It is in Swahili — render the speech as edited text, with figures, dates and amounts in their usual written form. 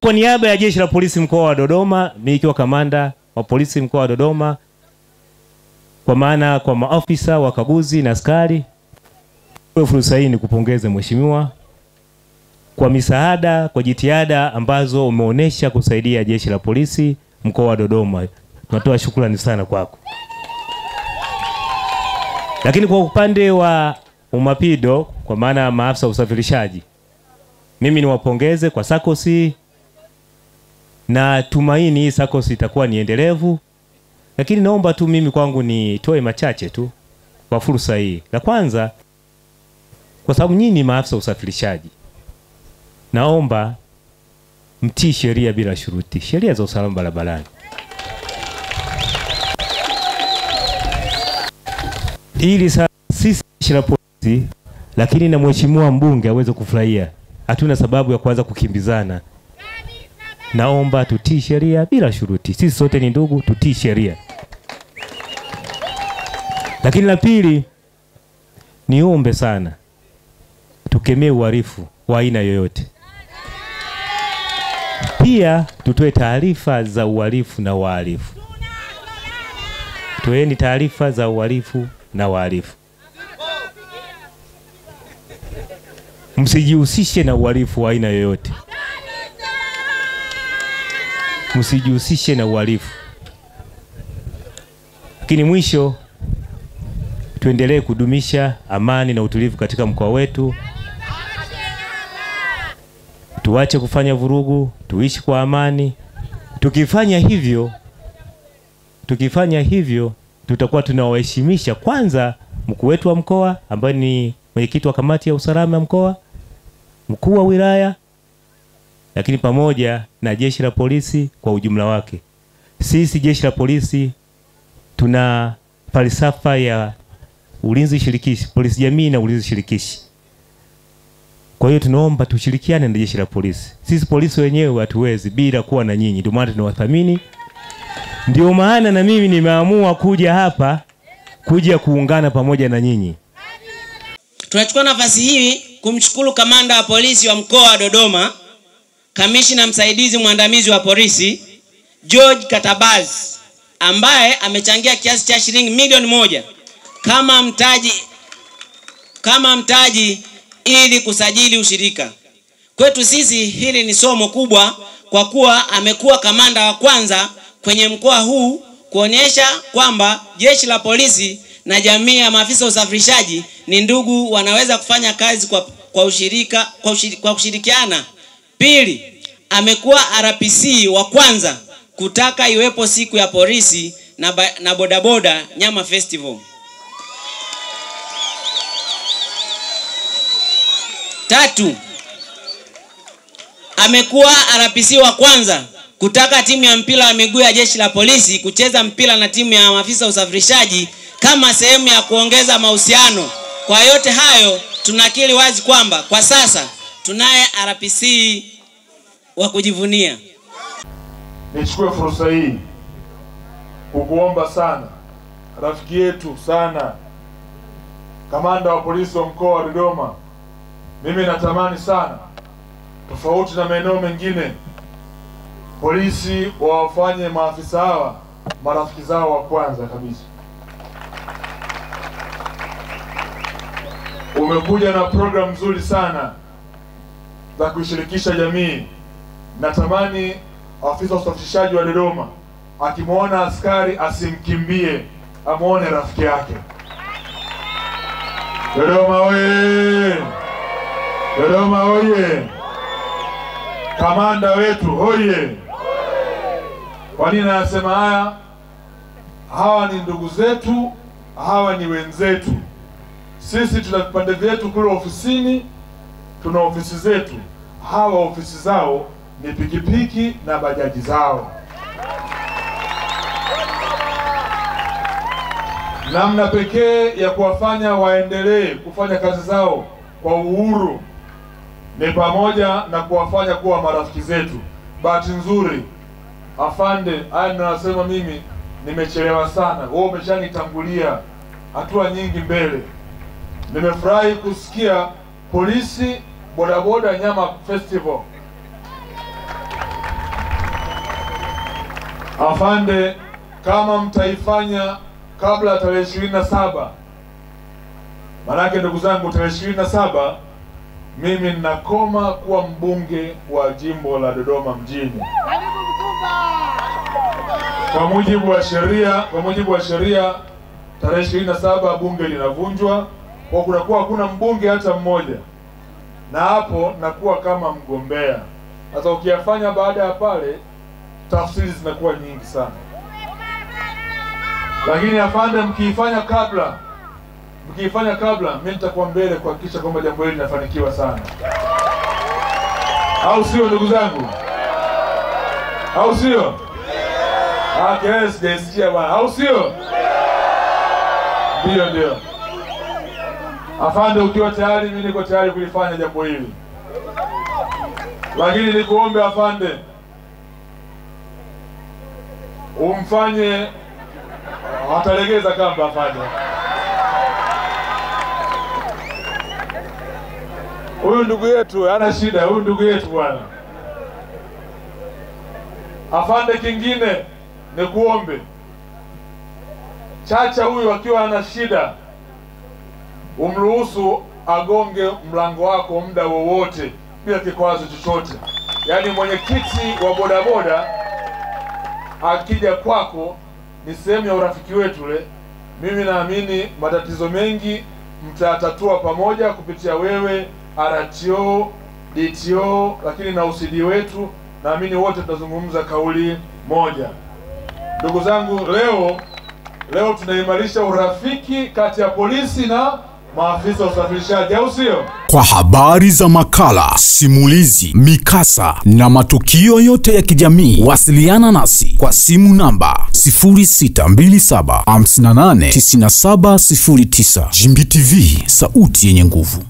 Kwa niaba ya Jeshi la Polisi mkoa wa Dodoma, mimi nikiwa kamanda wa polisi mkoa wa Dodoma, kwa maana kwa maafisa, wakaguzi na askari, kwa fursa hii nikupongeze mheshimiwa kwa misaada, kwa jitihada ambazo umeonesha kusaidia Jeshi la Polisi mkoa wa Dodoma. Tunatoa shukrani sana kwako. Lakini kwa upande wa umapido, kwa maana maafisa usafirishaji, mimi niwapongeze kwa sakosi, na tumaini hii sakosi itakuwa ni endelevu. Lakini naomba tu mimi kwangu nitoe machache tu kwa fursa hii. La kwanza, kwa sababu nyinyi ni maafisa usafirishaji, naomba mtii sheria bila shuruti, sheria za usalama barabarani. Ili sisi Jeshi la Polisi, lakini na mheshimiwa mbunge aweze kufurahia, hatuna sababu ya kuanza kukimbizana. Naomba tutii sheria bila shuruti. Sisi sote ni ndugu, tutii sheria. Lakini la pili, niombe sana tukemee uhalifu wa aina yoyote. Pia tutoe taarifa za uhalifu na wahalifu. Toeni taarifa za uhalifu na wahalifu. Msijihusishe na uhalifu wa aina yoyote. Msijihusishe na uhalifu. Lakini mwisho, tuendelee kudumisha amani na utulivu katika mkoa wetu. Tuache kufanya vurugu, tuishi kwa amani. Tukifanya hivyo tutakuwa tunawaheshimisha kwanza mkuu wetu wa mkoa ambaye ni mwenyekiti wa kamati ya usalama ya mkoa, mkuu wa wilaya, lakini pamoja na Jeshi la Polisi kwa ujumla wake. Sisi Jeshi la Polisi tuna falsafa ya ulinzi shirikishi, polisi jamii na ulinzi shirikishi. Kwa hiyo tunaomba tushirikiane na Jeshi la Polisi. Sisi polisi wenyewe hatuwezi bila kuwa na nyinyi. Ndio maana tunawathamini. Ndio maana na mimi nimeamua kuja hapa, kuja kuungana pamoja na nyinyi. Tunachukua nafasi hii kumshukuru kamanda wa polisi wa mkoa wa Dodoma, kamishna msaidizi mwandamizi wa polisi George Katabaz, ambaye amechangia kiasi cha shilingi milioni 1 kama mtaji ili kusajili ushirika. Kwetu sisi hili ni somo kubwa, kwa kuwa amekuwa kamanda wa kwanza kwenye mkoa huu kuonyesha kwamba Jeshi la Polisi na jamii ya maafisa usafirishaji ni ndugu, wanaweza kufanya kazi kwa kushirikiana. Pili, amekuwa RPC wa kwanza kutaka iwepo siku ya polisi na bodaboda Nyama Festival. Tatu, amekuwa RPC wa kwanza kutaka timu ya mpira wa miguu ya Jeshi la Polisi kucheza mpira na timu ya maafisa usafirishaji kama sehemu ya kuongeza mahusiano. Kwa yote hayo, tunakiri wazi kwamba kwa sasa tunaye RPC wa kujivunia. Nichukue fursa hii kukuomba sana, rafiki yetu sana, kamanda wa polisi wa mkoa wa Dodoma. Mimi natamani sana, tofauti na maeneo mengine, polisi wawafanye maafisa hawa marafiki zao wa kwanza kabisa. Umekuja na program nzuri sana za kushirikisha jamii. Natamani afisa usafirishaji wa Dodoma akimwona askari asimkimbie, amuone rafiki yake. Dodoma oye! Dodoma oye! Kamanda wetu oye! Kwa nini nasema haya? Hawa ni ndugu zetu, hawa ni wenzetu. Sisi tuna vipande vyetu kule ofisini, tuna ofisi zetu. Hawa ofisi zao ni pikipiki na bajaji zao. Namna pekee ya kuwafanya waendelee kufanya kazi zao kwa uhuru ni pamoja na kuwafanya kuwa marafiki zetu. Bahati nzuri, afande, haya ninasema mimi nimechelewa sana. Wewe umeshanitangulia hatua nyingi mbele. Nimefurahi kusikia polisi bodaboda Nyama Festival. Afande, kama mtaifanya kabla ya tarehe 27, manake ndugu zangu, tarehe 27 mimi ninakoma kuwa mbunge wa jimbo la Dodoma mjini. Kwa mujibu wa sheria tarehe 27 bunge linavunjwa, kwa kunakuwa hakuna mbunge hata mmoja, na hapo nakuwa kama mgombea. Sasa ukiyafanya baada ya pale, tafsiri zinakuwa nyingi sana. Lakini afande, mkiifanya kabla, mimi nitakuwa mbele kuhakikisha kwamba jambo hili linafanikiwa sana. Au sio ndugu zangu? Au sio? Yes, sijaisikia bwana. Au sio? Ndio. Afande, ukiwa tayari, mimi niko tayari kulifanya jambo hili. Lakini nikuombe afande, umfanye, atalegeza kamba afande. Huyu ndugu yetu hana shida, huyu ndugu yetu bwana. Afande, kingine nikuombe, Chacha huyu akiwa ana shida, umruhusu agonge mlango wako muda wowote bila kikwazo chochote. Yaani mwenyekiti wa bodaboda akija kwako, ni sehemu ya urafiki wetu le. Mimi naamini matatizo mengi mtatatua pamoja kupitia wewe, RTO, DTO, lakini na UCD wetu. Naamini wote tutazungumza kauli moja. Ndugu zangu, leo tunaimarisha urafiki kati ya polisi na maafisa wa usafirishaji, au sio? Kwa habari za makala, simulizi, mikasa na matukio yote ya kijamii, wasiliana nasi kwa simu namba 0627589709. Jimbi TV, sauti yenye nguvu.